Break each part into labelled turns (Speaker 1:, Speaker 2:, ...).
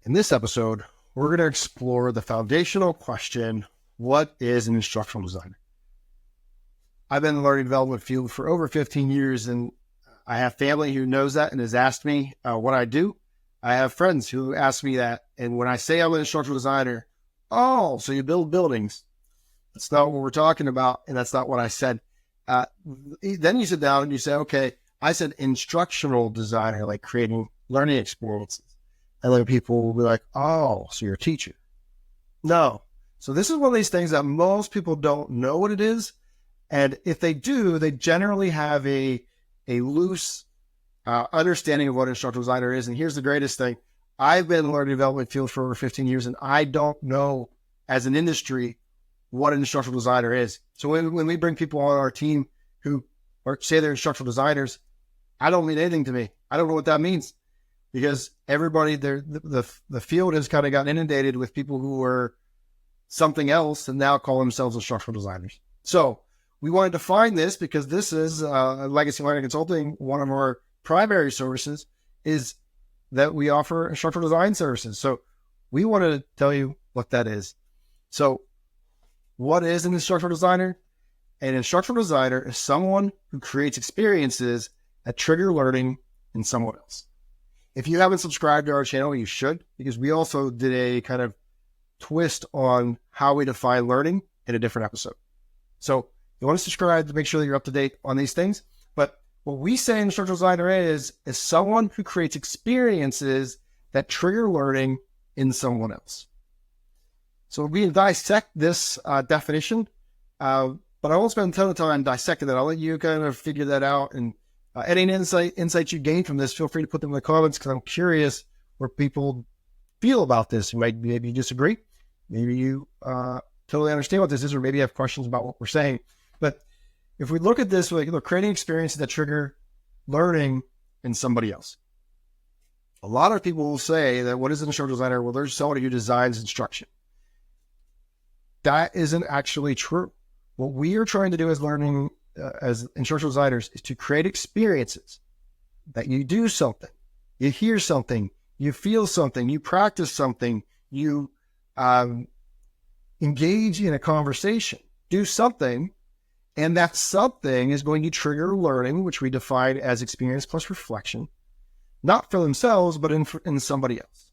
Speaker 1: In this episode, we're going to explore the foundational question, what is an instructional designer? I've been in the learning development field for over 15 years, and I have family who knows that and has asked me what I do. I have friends who ask me that, and when I say I'm an instructional designer, oh, so you build buildings. That's not what we're talking about, and that's not what I said. Then you sit down and you say, okay, I said instructional designer, like creating learning experiences. And then people will be like, oh, so you're a teacher. No. So this is one of these things that most people don't know what it is. And if they do, they generally have a loose understanding of what an instructional designer is. And here's the greatest thing. I've been in the learning development field for over 15 years, and I don't know as an industry what an instructional designer is. So when we bring people on our team who say they're instructional designers, I don't mean anything to me. I don't know what that means. Because everybody there, the field has kind of gotten inundated with people who are something else and now call themselves instructional designers. So we wanted to find this because this is Legacy Learning Consulting. One of our primary services is that we offer instructional design services. So we want to tell you what that is. So what is an instructional designer? An instructional designer is someone who creates experiences that trigger learning in someone else. If you haven't subscribed to our channel, you should, because we also did a kind of twist on how we define learning in a different episode. So you want to subscribe to make sure that you're up to date on these things. But what we say an instructional designer is someone who creates experiences that trigger learning in someone else. So we dissect this definition, but I won't spend a ton of time dissecting that. I'll let you kind of figure that out, and any insights you gain from this, feel free to put them in the comments, because I'm curious where people feel about this. Maybe you disagree. Maybe you totally understand what this is, or maybe you have questions about what we're saying. But if we look at this, like, creating experiences that trigger learning in somebody else. A lot of people will say that what is an instructional designer? Well, there's somebody who designs instruction. That isn't actually true. What we are trying to do as instructional designers is to create experiences that you do something, you hear something, you feel something, you practice something, you engage in a conversation, do something, and that something is going to trigger learning, which we define as experience plus reflection, not for themselves, but in somebody else.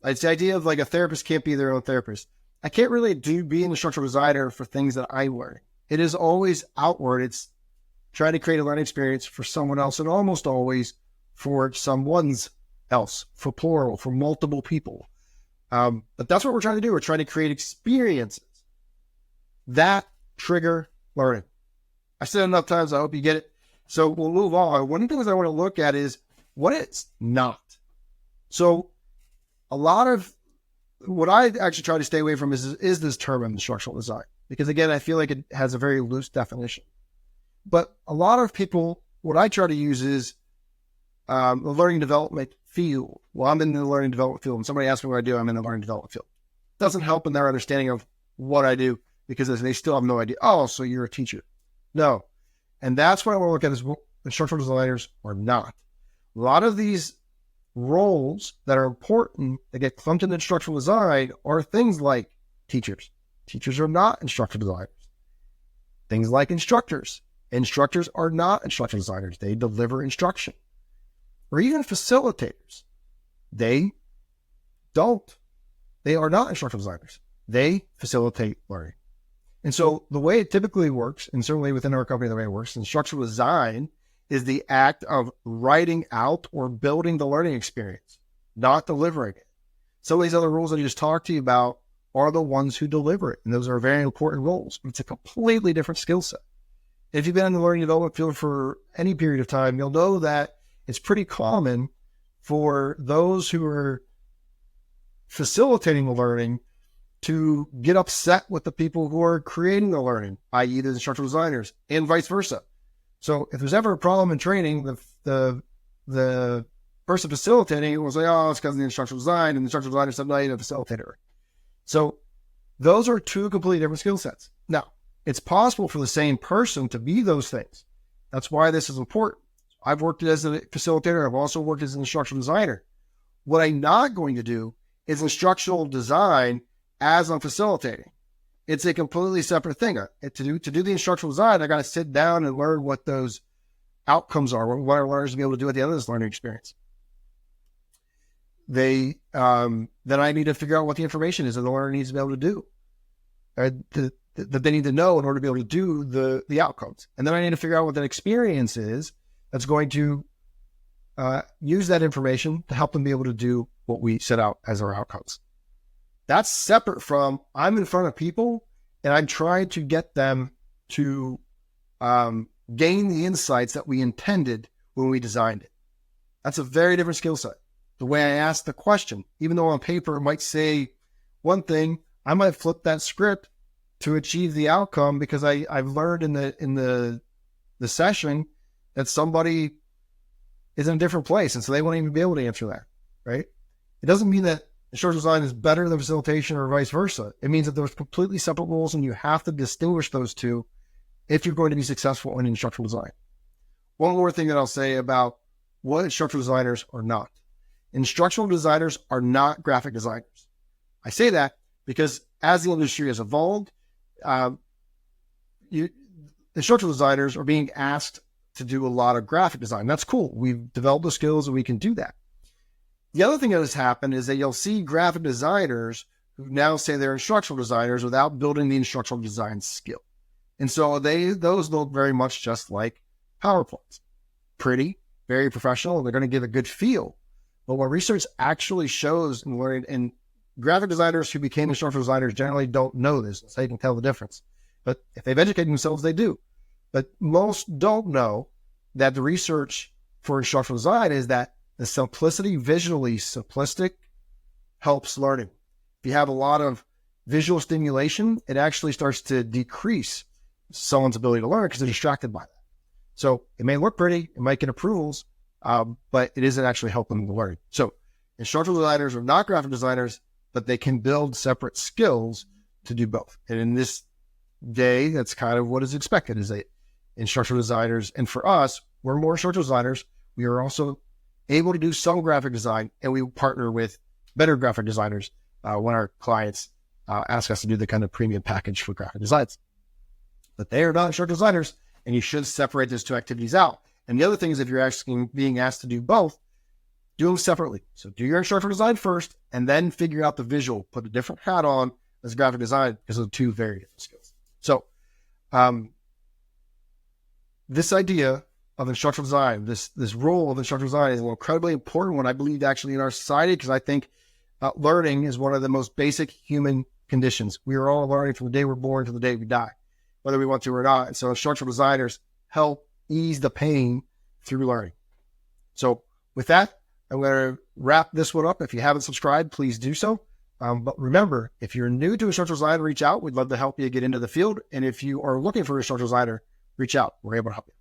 Speaker 1: It's the idea of, like, a therapist can't be their own therapist. I can't really be an instructional designer for things that I'm learning. It is always outward. It's trying to create a learning experience for someone else, and almost always for someone's else, for plural, for multiple people. But that's what we're trying to do. We're trying to create experiences that trigger learning. I said it enough times. I hope you get it. So we'll move on. One of the things I want to look at is what it's not. So a lot of what I actually try to stay away from is this term of instructional design. Because again, I feel like it has a very loose definition. But a lot of people, what I try to use is the learning development field. Well, I'm in the learning development field, and somebody asks me what I do, I'm in the learning development field. It doesn't help in their understanding of what I do, because they still have no idea. Oh, so you're a teacher. No. And that's what I want to look at, is what instructional designers are not. A lot of these roles that are important that get clumped into instructional design are things like teachers. Teachers are not instructional designers. Things like instructors. Instructors are not instructional designers. They deliver instruction. Or even facilitators. They are not instructional designers. They facilitate learning. And so the way it typically works, and certainly within our company, the way it works, instructional design is the act of writing out or building the learning experience, not delivering it. Some of these other rules that I just talked to you about are the ones who deliver it. And those are very important roles, but it's a completely different skill set. If you've been in the learning development field for any period of time, you'll know that it's pretty common for those who are facilitating the learning to get upset with the people who are creating the learning, i.e. the instructional designers, and vice versa. So if there's ever a problem in training, the person facilitating will say, oh, it's because of the instructional design, and the instructional designer said, no, you need a facilitator. So those are two completely different skill sets. Now, it's possible for the same person to be those things. That's why this is important. I've worked as a facilitator. I've also worked as an instructional designer. What I'm not going to do is instructional design as I'm facilitating. It's a completely separate thing. To do the instructional design, I got to sit down and learn what those outcomes are, what our learners will be able to do at the end of this learning experience. Then I need to figure out what the information is that the learner needs to be able to do, that they need to know in order to be able to do the outcomes. And then I need to figure out what that experience is that's going to use that information to help them be able to do what we set out as our outcomes. That's separate from I'm in front of people and I'm trying to get them to gain the insights that we intended when we designed it. That's a very different skill set. The way I ask the question, even though on paper it might say one thing, I might flip that script to achieve the outcome because I've learned in the session that somebody is in a different place, and so they won't even be able to answer that, right? It doesn't mean that instructional design is better than facilitation or vice versa. It means that there's completely separate roles, and you have to distinguish those two if you're going to be successful in instructional design. One more thing that I'll say about what instructional designers are not. Instructional designers are not graphic designers. I say that because as the industry has evolved, instructional designers are being asked to do a lot of graphic design. That's cool. We've developed the skills and we can do that. The other thing that has happened is that you'll see graphic designers who now say they're instructional designers without building the instructional design skill. And so those look very much just like PowerPoints. Pretty, very professional, and they're going to give a good feel. But what research actually shows in learning, and graphic designers who became instructional designers generally don't know this, so you can tell the difference. But if they've educated themselves, they do. But most don't know that the research for instructional design is that the simplicity, visually simplistic, helps learning. If you have a lot of visual stimulation, it actually starts to decrease someone's ability to learn because they're distracted by that. So it may look pretty, it might get approvals, but it isn't actually helping them to learn. So instructional designers are not graphic designers, but they can build separate skills to do both. And in this day, that's kind of what is expected, is that instructional designers, and for us, we're more instructional designers. We are also able to do some graphic design, and we partner with better graphic designers when our clients ask us to do the kind of premium package for graphic designs. But they are not instructional designers, and you should separate those two activities out. And the other thing is, if you're being asked to do both, do them separately. So do your instructional design first, and then figure out the visual. Put a different hat on as graphic design, because those are two very different skills. So this idea of instructional design, this role of instructional design is an incredibly important one, I believe, actually in our society, because I think learning is one of the most basic human conditions. We are all learning from the day we're born to the day we die, whether we want to or not. And so instructional designers help ease the pain through learning. So with that, I'm going to wrap this one up. If you haven't subscribed, please do so. But remember, if you're new to instructional design, reach out. We'd love to help you get into the field. And if you are looking for an instructional designer, reach out. We're able to help you.